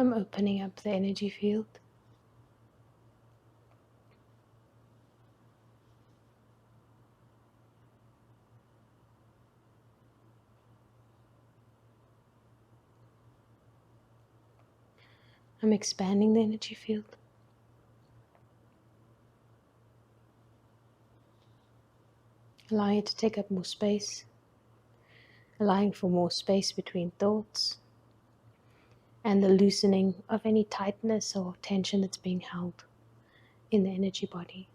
I'm opening up the energy field. I'm expanding the energy field. Allowing it to take up more space. Allowing for more space between thoughts. And the loosening of any tightness or tension that's being held in the energy body.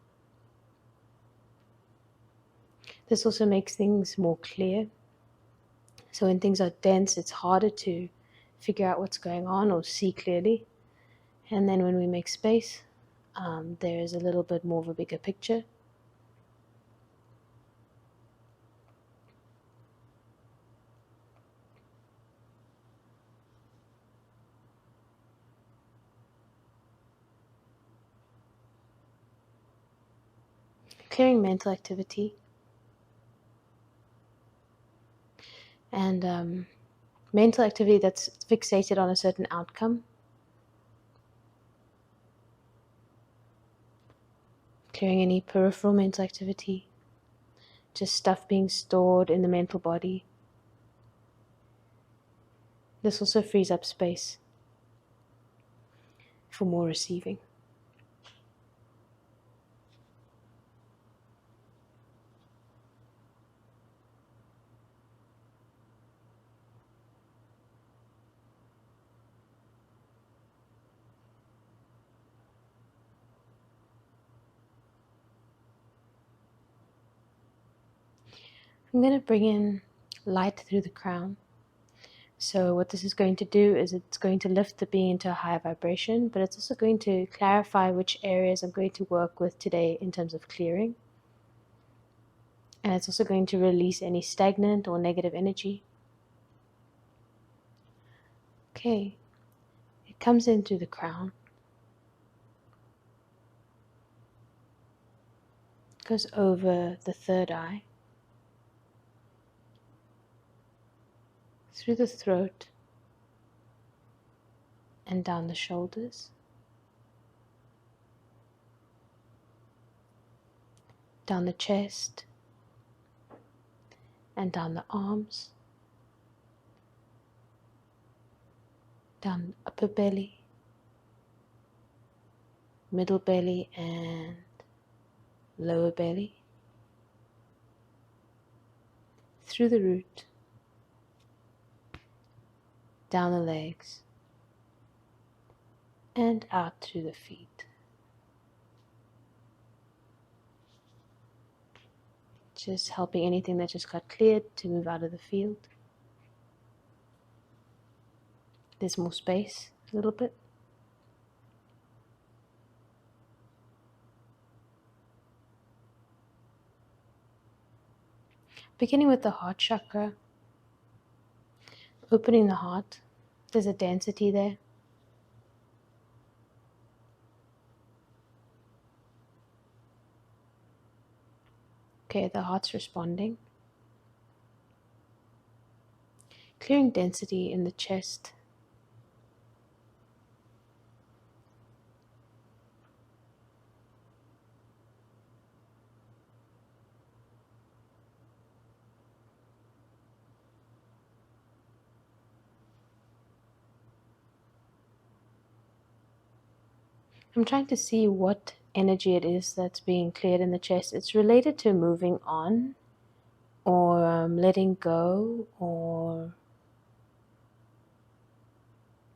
This also makes things more clear. So when things are dense, it's harder to figure out what's going on or see clearly. And then when we make space, there is a little bit more of a bigger picture. Clearing mental activity. And mental activity that's fixated on a certain outcome. Clearing any peripheral mental activity. Just stuff being stored in the mental body. This also frees up space for more receiving. I'm going to bring in light through the crown. So what this is going to do is it's going to lift the being into a higher vibration, but it's also going to clarify which areas I'm going to work with today in terms of clearing. And it's also going to release any stagnant or negative energy. Okay, it comes in through the crown. Goes over the third eye. Through the throat. And down the shoulders. Down the chest. And down the arms. Down the upper belly. Middle belly and lower belly. Through the root. Down the legs. And out through the feet. Just helping anything that just got cleared to move out of the field. There's more space, a little bit. Beginning with the heart chakra. Opening the heart. There's a density there. Okay, the heart's responding. Clearing density in the chest. I'm trying to see what energy it is that's being cleared in the chest. It's related to moving on or letting go or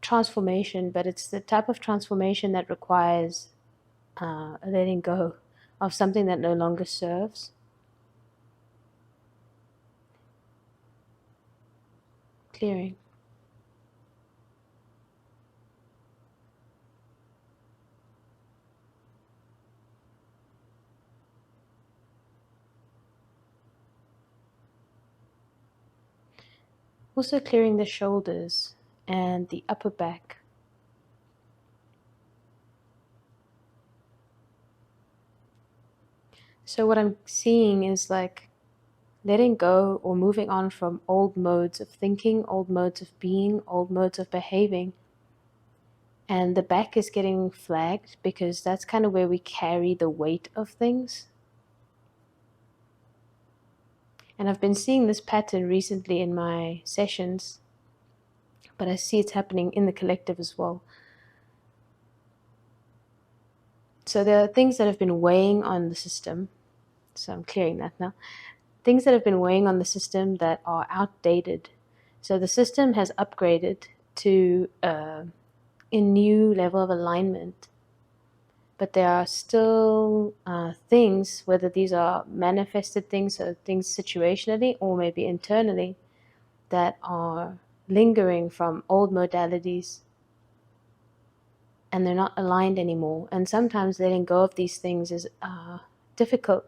transformation, but it's the type of transformation that requires letting go of something that no longer serves. Clearing. Also clearing the shoulders and the upper back. So what I'm seeing is like letting go or moving on from old modes of thinking, old modes of being, old modes of behaving And the back is getting flagged because that's kind of where we carry the weight of things. And I've been seeing this pattern recently in my sessions, but I see it's happening in the collective as well. So there are things that have been weighing on the system. So I'm clearing that now. Things that have been weighing on the system that are outdated. So the system has upgraded to a new level of alignment, but there are still things, whether these are manifested things, so things situationally or maybe internally, that are lingering from old modalities, and they're not aligned anymore. And sometimes letting go of these things is difficult,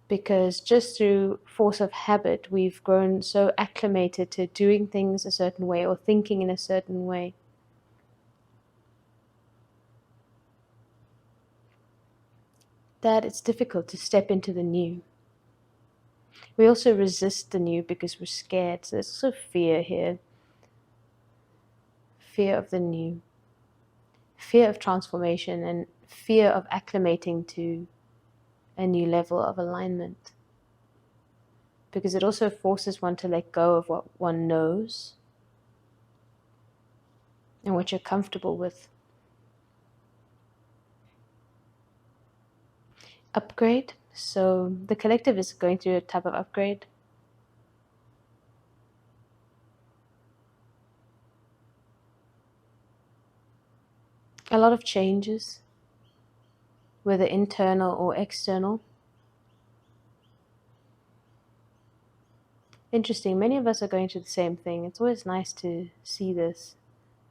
because just through force of habit, we've grown so acclimated to doing things a certain way or thinking in a certain way. That it's difficult to step into the new. We also resist the new because we're scared. So there's also fear here. Fear of the new. Fear of transformation and fear of acclimating to a new level of alignment. Because it also forces one to let go of what one knows and what you're comfortable with. Upgrade. So the collective is going through a type of upgrade. A lot of changes, whether internal or external. Interesting, many of us are going through the same thing. It's always nice to see this,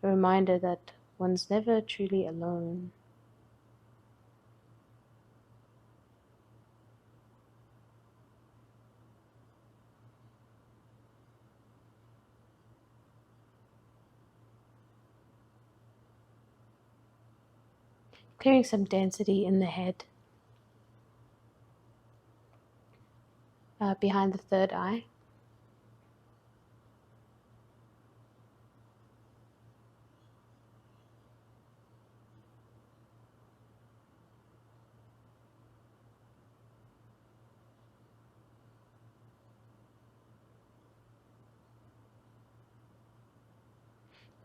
a reminder that one's never truly alone. Clearing some density in the head, behind the third eye.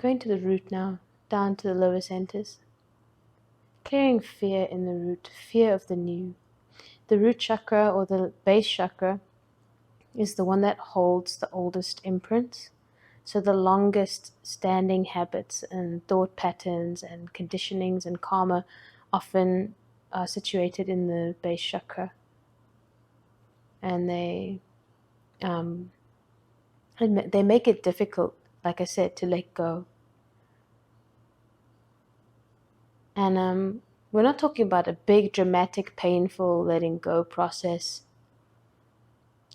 Going to the root now, down to the lower centers. Clearing fear in the root, fear of the new. The root chakra, or the base chakra, is the one that holds the oldest imprints. So the longest standing habits and thought patterns and conditionings and karma often are situated in the base chakra. And they make it difficult, like I said, to let go. And we're not talking about a big, dramatic, painful letting go process.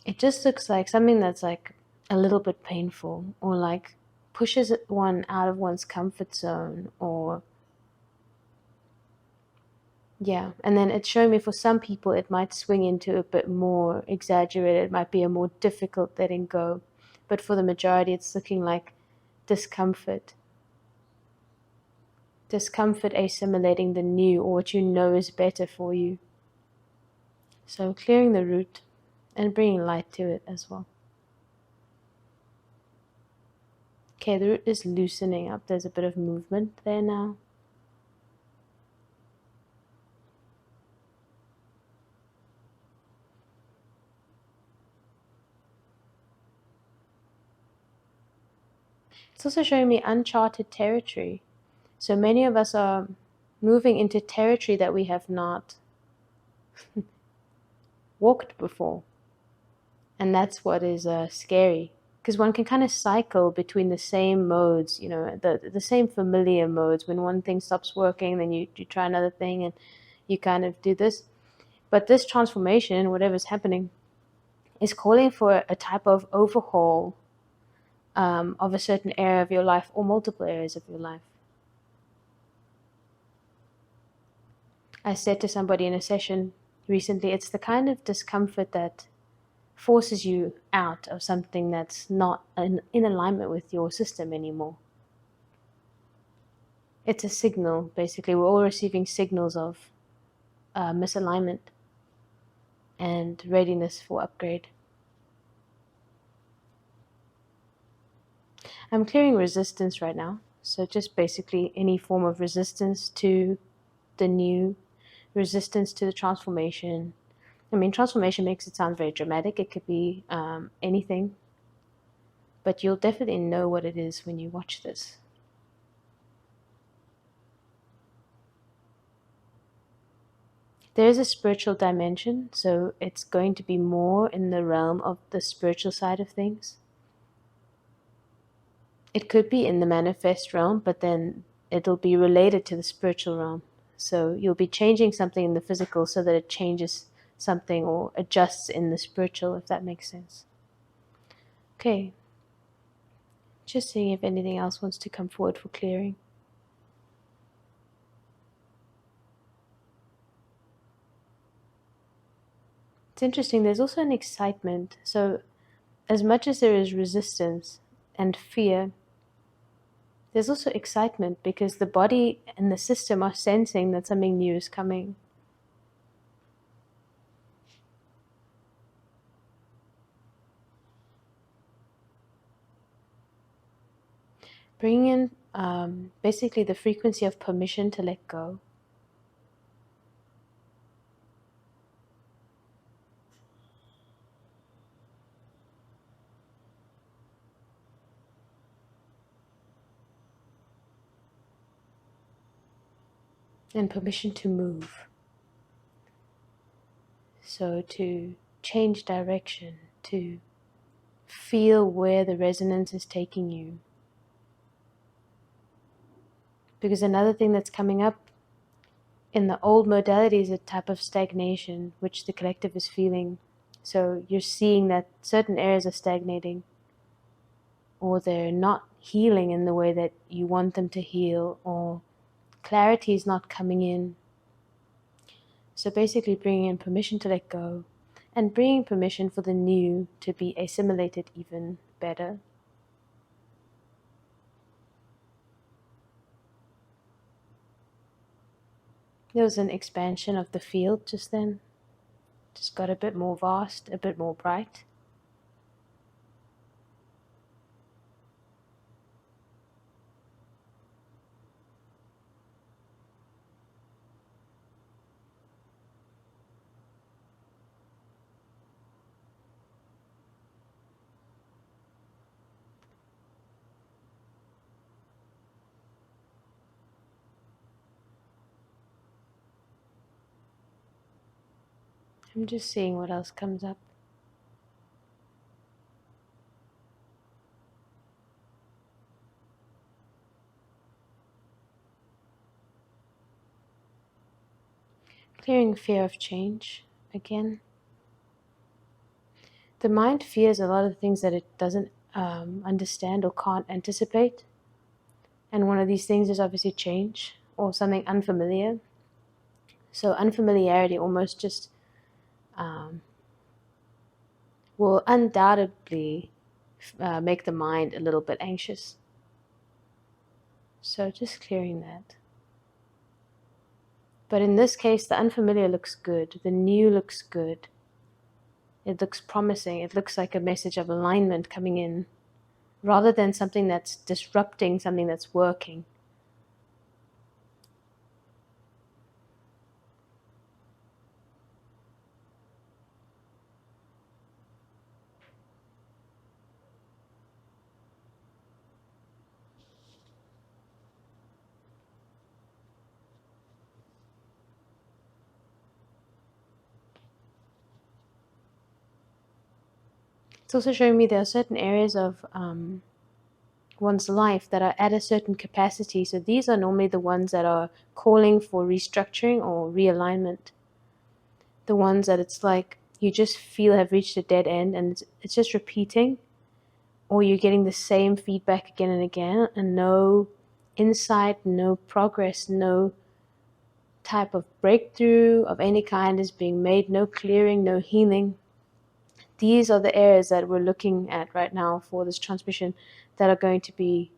It just looks like something that's like a little bit painful, or like pushes one out of one's comfort zone, or yeah. And then it's showing me for some people it might swing into a bit more exaggerated. It might be a more difficult letting go, but for the majority it's looking like discomfort assimilating the new, or what you know is better for you. So clearing the root and bringing light to it as well. Okay, the root is loosening up. There's a bit of movement there now. It's also showing me uncharted territory. So many of us are moving into territory that we have not walked before. And that's what is scary. Because one can kind of cycle between the same modes, you know, the same familiar modes. When one thing stops working, then you try another thing and you kind of do this. But this transformation, whatever's happening, is calling for a type of overhaul of a certain area of your life, or multiple areas of your life. I said to somebody in a session recently, it's the kind of discomfort that forces you out of something that's not in alignment with your system anymore. It's a signal, basically. We're all receiving signals of misalignment and readiness for upgrade. I'm clearing resistance right now. So just basically any form of resistance to the new, resistance to the transformation. I mean, transformation makes it sound very dramatic. It could be anything. But you'll definitely know what it is when you watch this. There is a spiritual dimension, so it's going to be more in the realm of the spiritual side of things. It could be in the manifest realm, but then it'll be related to the spiritual realm. So you'll be changing something in the physical so that it changes something or adjusts in the spiritual, if that makes sense. Okay. Just seeing if anything else wants to come forward for clearing. It's interesting, there's also an excitement. So as much as there is resistance and fear, there's also excitement because the body and the system are sensing that something new is coming. Bringing in basically the frequency of permission to let go. And permission to move. So to change direction, to feel where the resonance is taking you. Because another thing that's coming up in the old modalities is a type of stagnation, which the collective is feeling. So you're seeing that certain areas are stagnating, or they're not healing in the way that you want them to heal, or clarity is not coming in. So basically bringing in permission to let go and bringing permission for the new to be assimilated even better. There was an expansion of the field just then. Just got a bit more vast, a bit more bright. I'm just seeing what else comes up. Clearing fear of change again. The mind fears a lot of things that it doesn't understand or can't anticipate. And one of these things is obviously change or something unfamiliar. So unfamiliarity almost just will undoubtedly make the mind a little bit anxious. So just clearing that. But in this case, the unfamiliar looks good. The new looks good. It looks promising. It looks like a message of alignment coming in, rather than something that's disrupting something that's working. It's also showing me there are certain areas of one's life that are at a certain capacity. So these are normally the ones that are calling for restructuring or realignment. The ones that it's like you just feel have reached a dead end and it's just repeating, or you're getting the same feedback again and again, and no insight, no progress, no type of breakthrough of any kind is being made, no clearing, no healing. these are the areas that we're looking at right now for this transmission that are going to be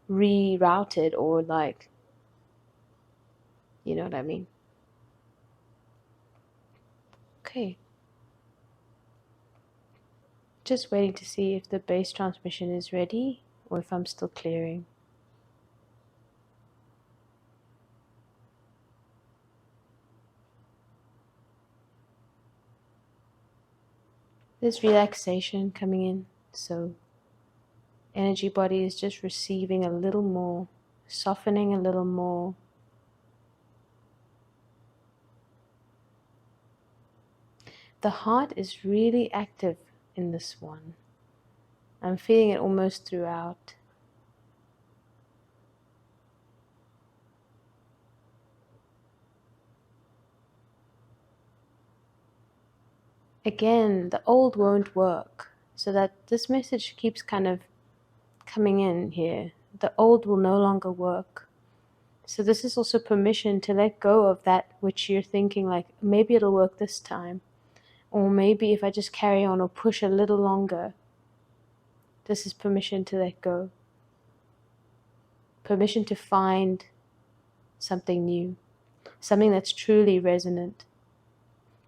rerouted, or like, you know what I mean? Okay. Just waiting to see if the base transmission is ready or if I'm still clearing. There's relaxation coming in, so energy body is just receiving a little more, softening a little more. The heart is really active in this one. I'm feeling it almost throughout. Again, the old won't work, so that this message keeps kind of coming in here. The old will no longer work. So this is also permission to let go of that which you're thinking like, maybe it'll work this time. Or maybe if I just carry on or push a little longer. This is permission to let go. Permission to find something new. Something that's truly resonant.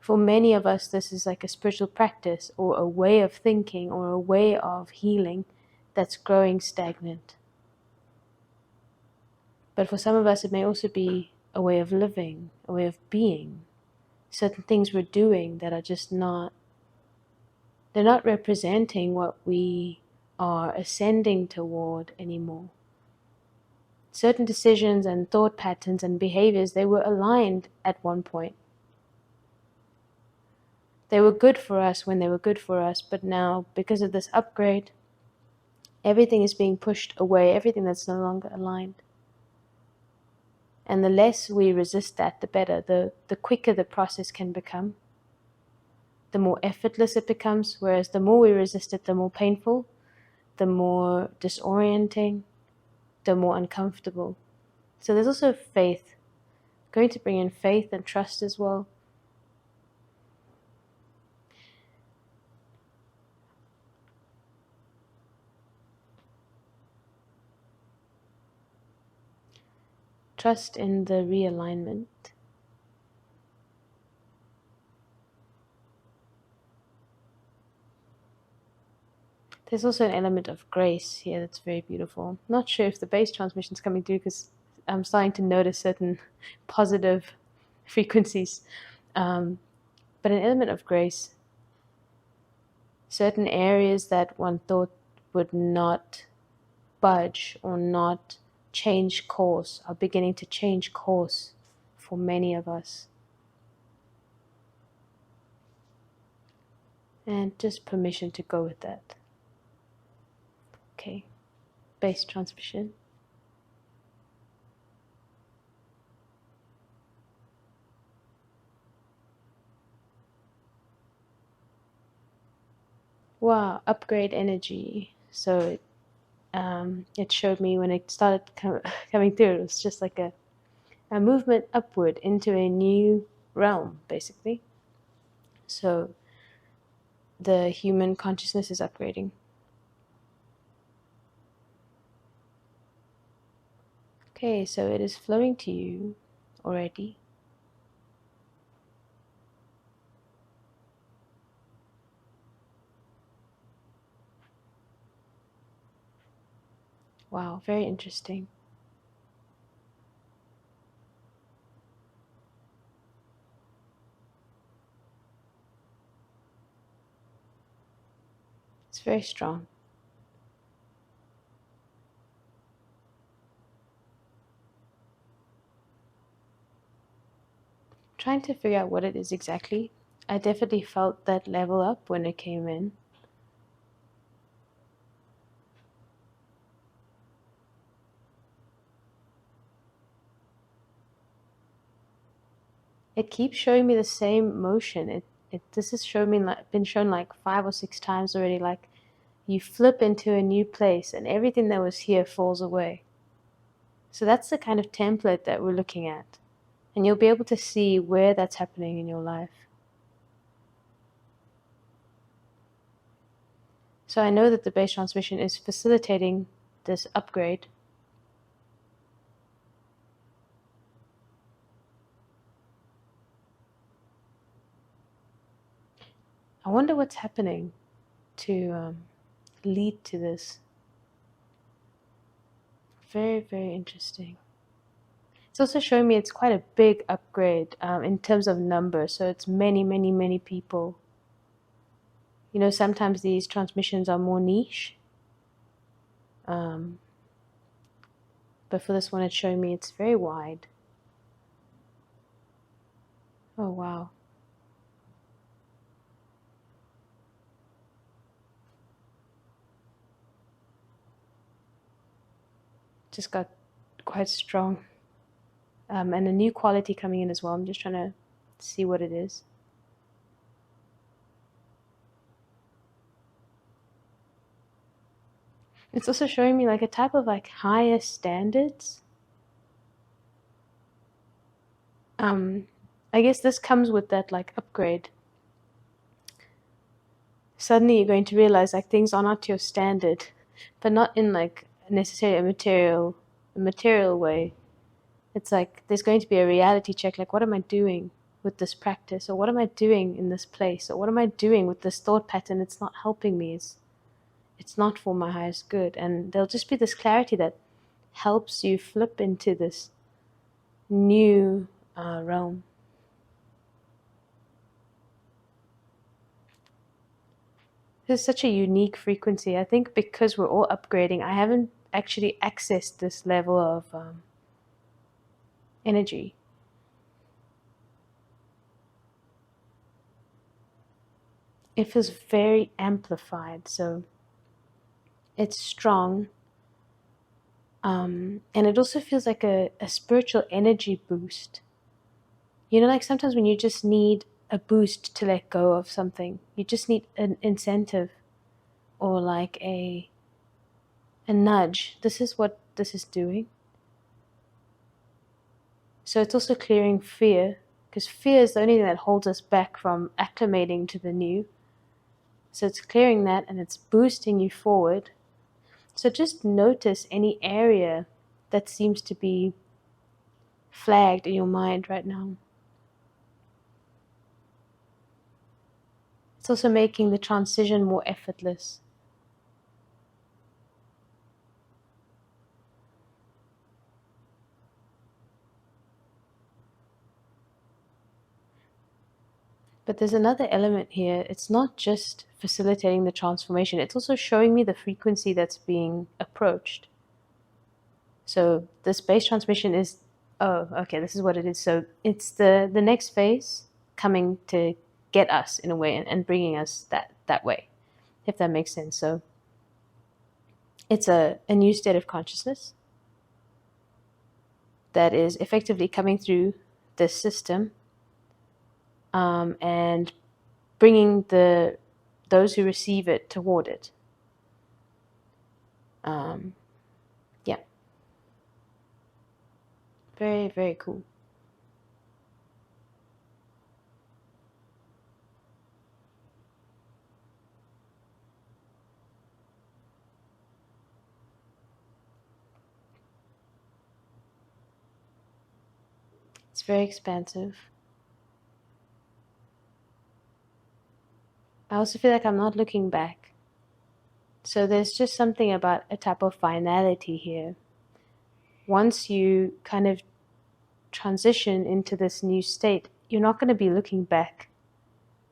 For many of us, this is like a spiritual practice or a way of thinking or a way of healing that's growing stagnant. But for some of us, it may also be a way of living, a way of being. Certain things we're doing that are just not, they're not representing what we are ascending toward anymore. Certain decisions and thought patterns and behaviors, they were aligned at one point. They were good for us when they were good for us, but now, because of this upgrade, everything is being pushed away, everything that's no longer aligned. And the less we resist that, the better. The quicker the process can become. The more effortless it becomes, whereas the more we resist it, the more painful, the more disorienting, the more uncomfortable. So there's also faith. Going to bring in faith and trust as well. Trust in the realignment. There's also an element of grace here that's very beautiful. Not sure if the base transmission is coming through because I'm starting to notice certain positive frequencies. But an element of grace. Certain areas that one thought would not budge or not change course are beginning to change course for many of us. And just permission to go with that. Okay, base transmission. Wow, upgrade energy. So it showed me when it started coming through, it was just like a movement upward into a new realm, basically. So the human consciousness is upgrading. Okay, so it is flowing to you already. Wow, very interesting. It's very strong. Trying to figure out what it is exactly. I definitely felt that level up when it came in. It keeps showing me the same motion. This has been shown like 5 or 6 times already. Like you flip into a new place and everything that was here falls away. So that's the kind of template that we're looking at. And you'll be able to see where that's happening in your life. So I know that the base transmission is facilitating this upgrade. I wonder what's happening to lead to this. Very, very interesting. It's also showing me it's quite a big upgrade in terms of number. So it's many, many, many people. You know, sometimes these transmissions are more niche. But for this one, it's showing me it's very wide. Oh, wow. Just got quite strong. And a new quality coming in as well. I'm just trying to see what it is. It's also showing me like a type of like higher standards. I guess this comes with that like upgrade. Suddenly you're going to realize like things are not to your standard, but not in like necessarily a material way. It's like there's going to be a reality check, like what am I doing with this practice, or what am I doing in this place, or what am I doing with this thought pattern? It's not helping me. It's not for my highest good. And there'll just be this clarity that helps you flip into this new realm. This is such a unique frequency. I think because we're all upgrading, I haven't actually accessed this level of energy. It feels very amplified, so it's strong. And it also feels like a spiritual energy boost. You know, like sometimes when you just need a boost to let go of something, you just need an incentive or like a nudge. This is what this is doing. So it's also clearing fear, because fear is the only thing that holds us back from acclimating to the new. So it's clearing that and it's boosting you forward. So just notice any area that seems to be flagged in your mind right now. It's also making the transition more effortless. But there's another element here. It's not just facilitating the transformation, it's also showing me the frequency that's being approached. So this base transmission is, oh, okay, this is what it is. So it's the next phase coming to get us in a way and bringing us that way, if that makes sense. So it's a new state of consciousness that is effectively coming through this system and bringing those who receive it toward it. Yeah. Very, very cool. It's very expansive. I also feel like I'm not looking back. So there's just something about a type of finality here. Once you kind of transition into this new state, you're not going to be looking back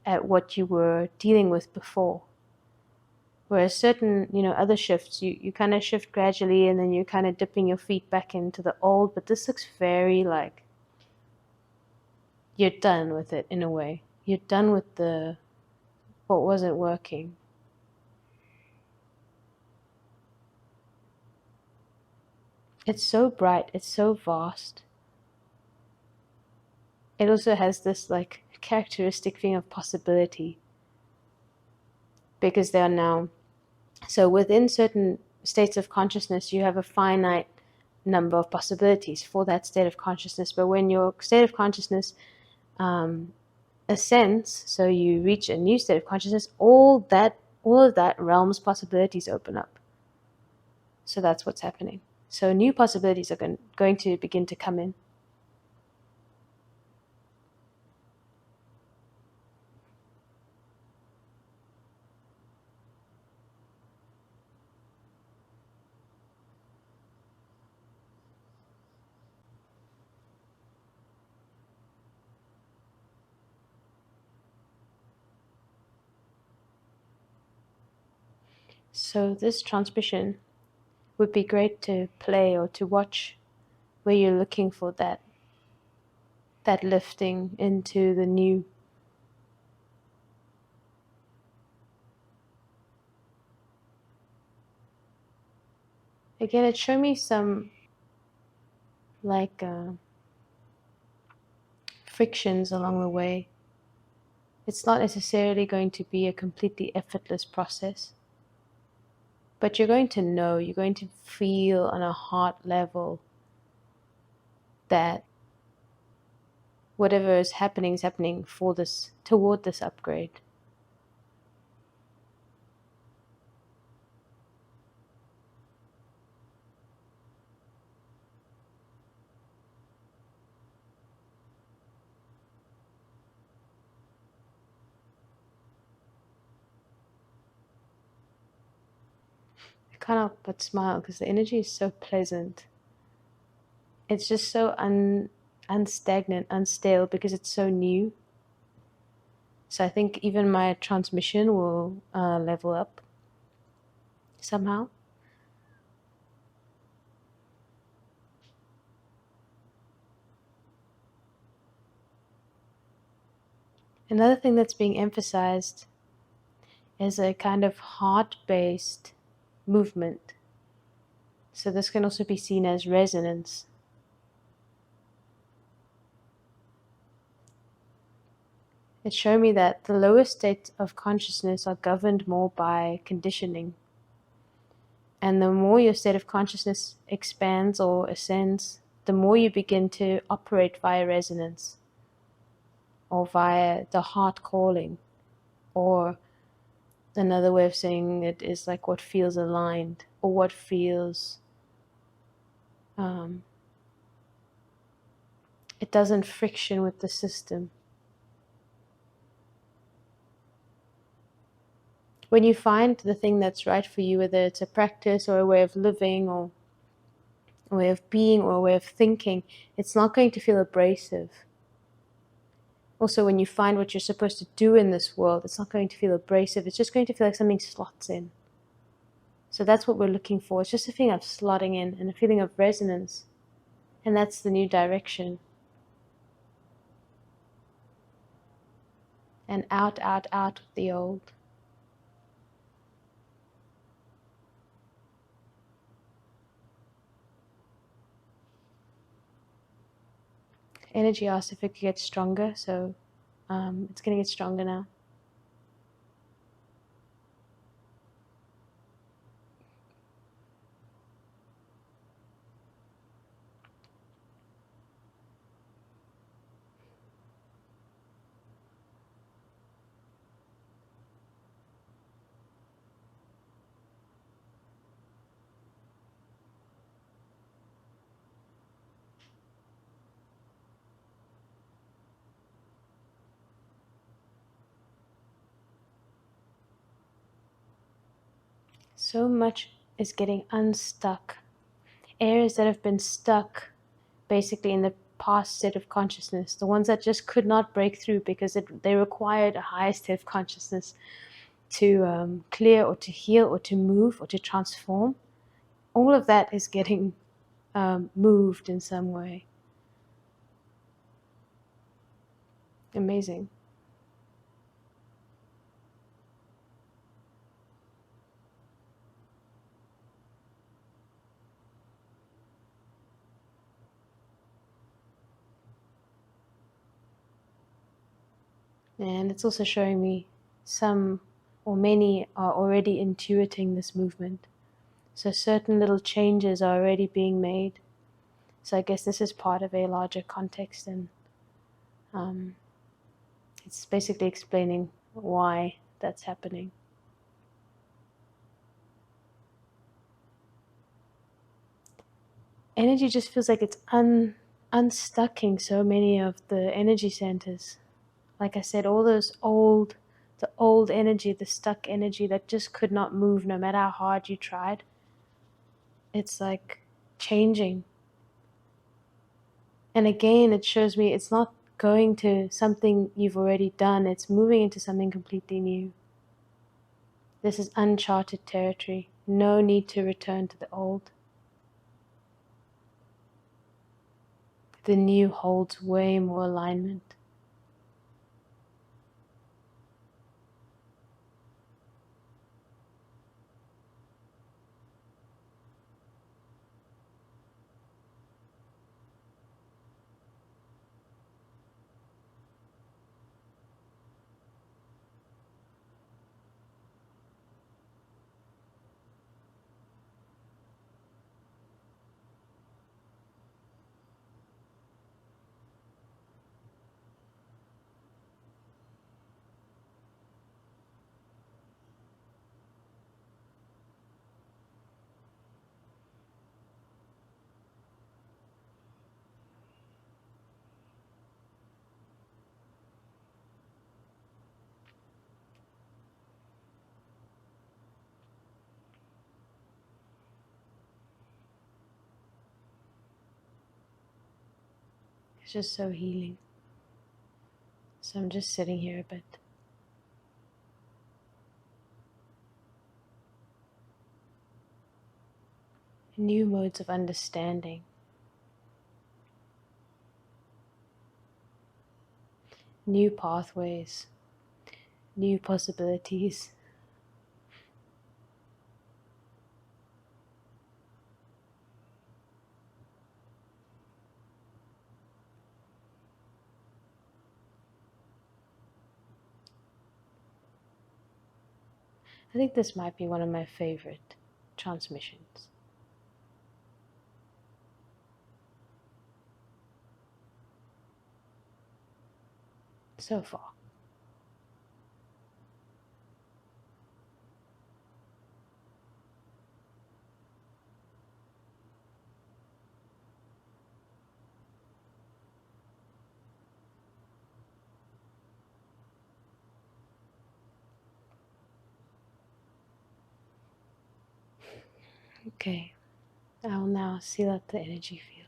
at what you were dealing with before. Whereas certain, other shifts, you kind of shift gradually and then you're kind of dipping your feet back into the old, but this looks very like you're done with it in a way. You're done with what wasn't working. It's so bright, it's so vast. It also has this like characteristic thing of possibility, because they are now, so within certain states of consciousness you have a finite number of possibilities for that state of consciousness. But when your state of consciousness ascends, so you reach a new state of consciousness, all that all of that realms possibilities open up. So that's what's happening. So new possibilities are going to begin to come in. So this transmission would be great to play or to watch, where you're looking for that lifting into the new. Again, it showed me some like frictions along the way. It's not necessarily going to be a completely effortless process, but you're going to know, you're going to feel on a heart level that whatever is happening for this, toward this upgrade. I can't help but smile because the energy is so pleasant. It's just so unstagnant, unstale, because it's so new. So I think even my transmission will level up somehow. Another thing that's being emphasized is a kind of heart-based movement. So this can also be seen as resonance. It showed me that the lower states of consciousness are governed more by conditioning. And the more your state of consciousness expands or ascends, the more you begin to operate via resonance, or via the heart calling, or another way of saying it is like what feels aligned, or what feels it doesn't friction with the system. When you find the thing that's right for you, whether it's a practice or a way of living or a way of being or a way of thinking, it's not going to feel abrasive. Also, when you find what you're supposed to do in this world, it's not going to feel abrasive. It's just going to feel like something slots in. So that's what we're looking for. It's just a feeling of slotting in and a feeling of resonance. And that's the new direction. And out, out, out with the old. Energy asked if it could get stronger, so it's going to get stronger now. So much is getting unstuck. Areas that have been stuck basically in the past state of consciousness, the ones that just could not break through because they required a higher state of consciousness to clear or to heal or to move or to transform, all of that is getting moved in some way. Amazing. And it's also showing me some or many are already intuiting this movement. So certain little changes are already being made. So I guess this is part of a larger context, and it's basically explaining why that's happening. energy just feels like it's unstucking so many of the energy centers. Like I said, all those the old energy, the stuck energy that just could not move no matter how hard you tried. It's like changing. And again, it shows me it's not going to something you've already done, it's moving into something completely new. This is uncharted territory. No need to return to the old. The new holds way more alignment. It's just so healing. So I'm just sitting here a bit. New modes of understanding. New pathways. New possibilities. I think this might be one of my favorite transmissions so far. Okay, I will now seal up the energy field.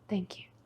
Thank you.